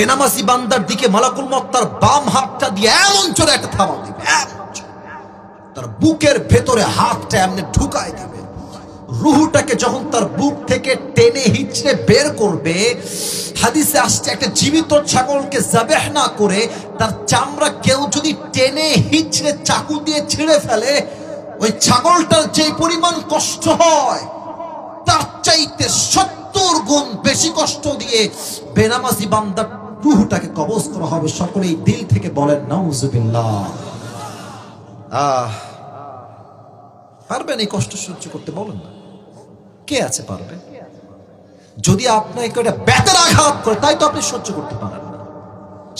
বেনামাজি বান্দার দিকে মালাকুল মউত তার বাম হাতটা দিয়ে এমন জোরে একটা থাবা দিবে, তার বুকের ভেতরে হাতটা এমনি ঢুকায় দিবে। রুহটাকে যখন তার বুক থেকে টেনে হিচড়ে বের করবে, হাদিসে আসছে একটা জীবিত ছাগলকে যাবেহ না করে তার চামড়া কেউ যদি টেনে হিচড়ে চাকু দিয়ে ছিঁড়ে ফেলে, ওই ছাগলটার যে পরিমাণ কষ্ট হয় তার চাইতে 70 গুণ বেশি কষ্ট দিয়ে বেনামাজি বান্দার রুহটাকে কবজ করা হবে। সকলেই দিল থেকে বলেন নাউজুবিল্লাহ। পারবেন এই কষ্ট সহ্য করতে? বলেন না, কে আছে পারবে? যদি আপনাকে একটা বেতের আঘাত করে, তাই তো আপনি সহ্য করতে পারেন না।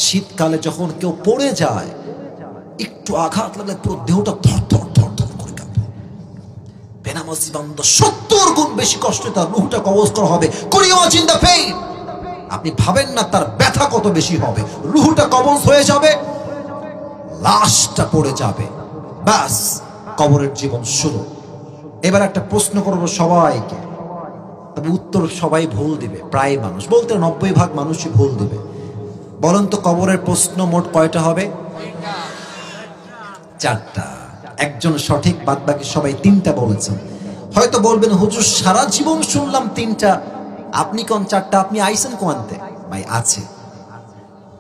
শীতকালে যখন কেউ পড়ে যায়, একটু আঘাত লাগলে পুরো দেহটা থর থর থর থর করে কাঁপে। বেনামাজি বান্দা 70 গুণ বেশি কষ্টে তার রূহটা কবজ করা হবে। Could you imagine the pain? আপনি ভাবেন না তার ব্যথা কত বেশি হবে। রূহটা কবজ হয়ে যাবে, লাশটা পড়ে যাবে, ব্যাস কবরের জীবন শুরু। এবার একটা প্রশ্ন করবো সবাইকে, তবে উত্তর সবাই ভুল দিবে। প্রায় মানুষ বলতে 90% মানুষই ভুল দিবে। বলেন তো কবরের প্রশ্ন মোট কয়টা হবে? 4টা। একজন সঠিক, বাদ বাকি সবাই 3টা বলেছেন। হয়তো বলবেন হুজুর সারা জীবন শুনলাম 3টা, আপনি কোন 4টা? আপনি আইসেন কোয়ান্তে? ভাই আছে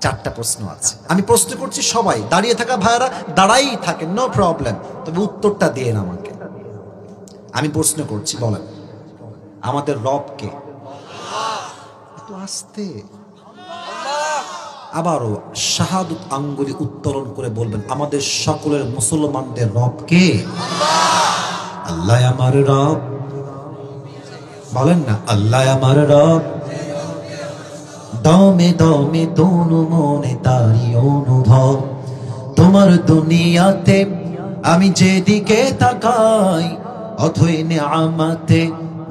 4টা প্রশ্ন আছে। আমি প্রশ্ন করছি, সবাই দাঁড়িয়ে থাকা ভাইয়ারা দাঁড়াই থাকেন, নো প্রবলেম, তবে উত্তরটা দিয়েন আমাকে। আমি প্রশ্ন করছি, বলেন আমাদের রব কে? এত আস্তে, আবারও শাহাদত আঙ্গুলি উত্তোলন করে বলবেন আমাদের সকলের মুসলমানদের রব কে? আল্লাহ আমার রব। বলেন না, আল্লাহ আমার রব। দমে দমে তনু মনে তারি অনুভব, তোমার দুনিয়াতে আমি যেদিকে তাকাই, অথই নিয়ামতে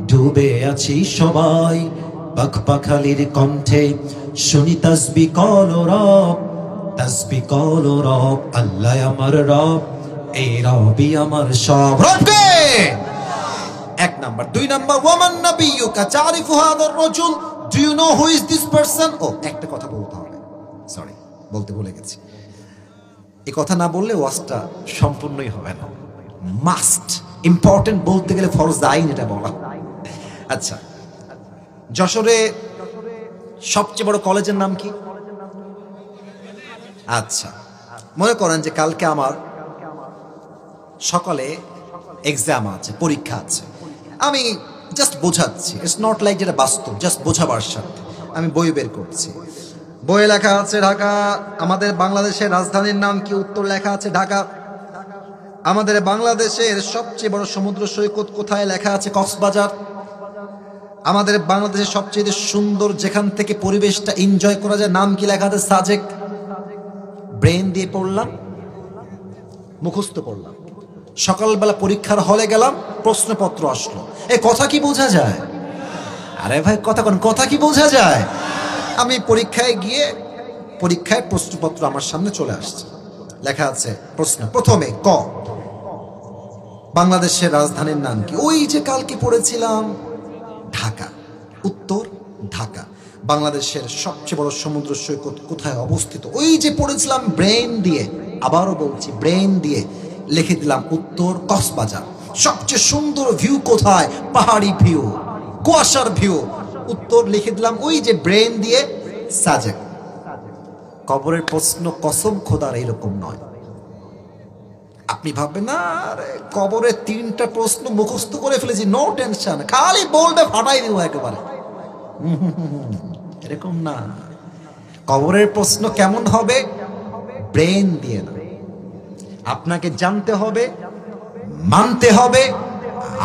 ডুবে আছি সবাই। পাখপাখালির কণ্ঠে শুনি তাসবিহ কল রব, তাসবিহ কল রব। আল্লাহ আমার রব, এই রবই আমার সব। রবকে 1 নাম্বার। 2 নাম্বার, ওয়ামান নাবিয়ুকা তারিফু হাদার রাজুল, do you know who is this person? ও একটা কথা বলতে হবে, সরি বলতে ভুলে গেছি। এই কথা না বললে ওয়াজটা সম্পূর্ণই হবে না। মাস্ট, ইম্পর্টেন্ট, বলতে গেলে ফরজ আইন এটা বলা। আচ্ছা, যশোরে সবচেয়ে বড় কলেজের নাম কি? আচ্ছা, মনে করেন যে কালকে আমার সকালে এক্সাম আছে, পরীক্ষা আছে। আমি জাস্ট বোঝাচ্ছি, ইটস নট লাইক যেটা বাস্তব, জাস্ট বোঝাবার সাথে আমি বই বের করছি। বইয়ে লেখা আছে ঢাকা। আমাদের বাংলাদেশের রাজধানীর নাম কি? উত্তর লেখা আছে ঢাকা। আমাদের বাংলাদেশের সবচেয়ে বড় সমুদ্র সৈকত কোথায়? লেখা আছে কক্সবাজার। আমাদের বাংলাদেশের সবচেয়ে সুন্দর যেখান থেকে পরিবেশটা এনজয় করা যায় নাম কি? লেখা আছে সাজেক। ব্রেন দিয়ে পড়লাম, মুখস্থ পড়লাম। সকালবেলা পরীক্ষার হলে গেলাম, প্রশ্নপত্র আসলো। এই কথা কি বোঝা যায়? আরে ভাই কথা কোন, কথা কি বোঝা যায়? আমি পরীক্ষায় গিয়ে, পরীক্ষায় প্রশ্নপত্র আমার সামনে চলে আসছে। লেখা আছে প্রশ্ন প্রথমে ক, বাংলাদেশের রাজধানীর নাম কি? ওই যে কালকে পড়েছিলাম ঢাকা। উত্তর ঢাকা। বাংলাদেশের সবচেয়ে বড় সমুদ্র সৈকত কোথায় অবস্থিত? ওই যে পড়েছিলাম ব্রেন দিয়ে। আবারও বলছি, ব্রেন দিয়ে লিখে দিলাম উত্তর কক্সবাজার। সবচেয়ে সুন্দর ভিউ কোথায়? পাহাড়ি ভিউ, কুয়াশার ভিউ। উত্তর লিখে দিলাম ওই যে ব্রেন দিয়ে সাজেক। কবরের প্রশ্ন কসম খোদার এরকম নয়। আপনি ভাববেন না আরে কবরের 3টা প্রশ্ন মুখস্থ করে ফেলেছি, নো টেনশন, খালি বলবে ফাটাই দিব একেবারে। এরকম না। কবরের প্রশ্ন কেমন হবে? ব্রেন দিয়ে না। আপনাকে জানতে হবে, মানতে হবে,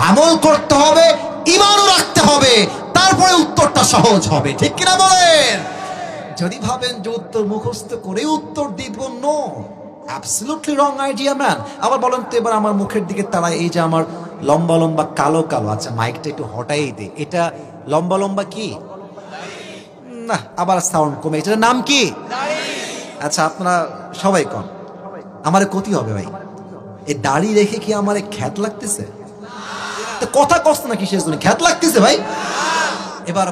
আমল করতে হবে, ঈমানও রাখতে হবে, তারপরে উত্তরটা সহজ হবে। ঠিক কিনা বলেন? যদি ভাবেন যে উত্তর মুখস্থ করে উত্তর দিব, no, absolutely wrong idea man. আবার বলেন তো এবার আমার মুখের দিকে তাড়ায়, এই যে আমার লম্বা লম্বা কালো কালো, আচ্ছা মাইকটা একটু হটাই দে, এটা লম্বা লম্বা কি না, আবার সাউন্ড কমে, এটার নাম কি? আচ্ছা আপনারা সবাই কন, আমার ক্ষতি হবে ভাই? এই দাড়ি রেখে কি আমার খ্যাত লাগতেছে? কথা কষ্ট না কিসের জন্য খ্যাত লাগতেছে ভাই? এবার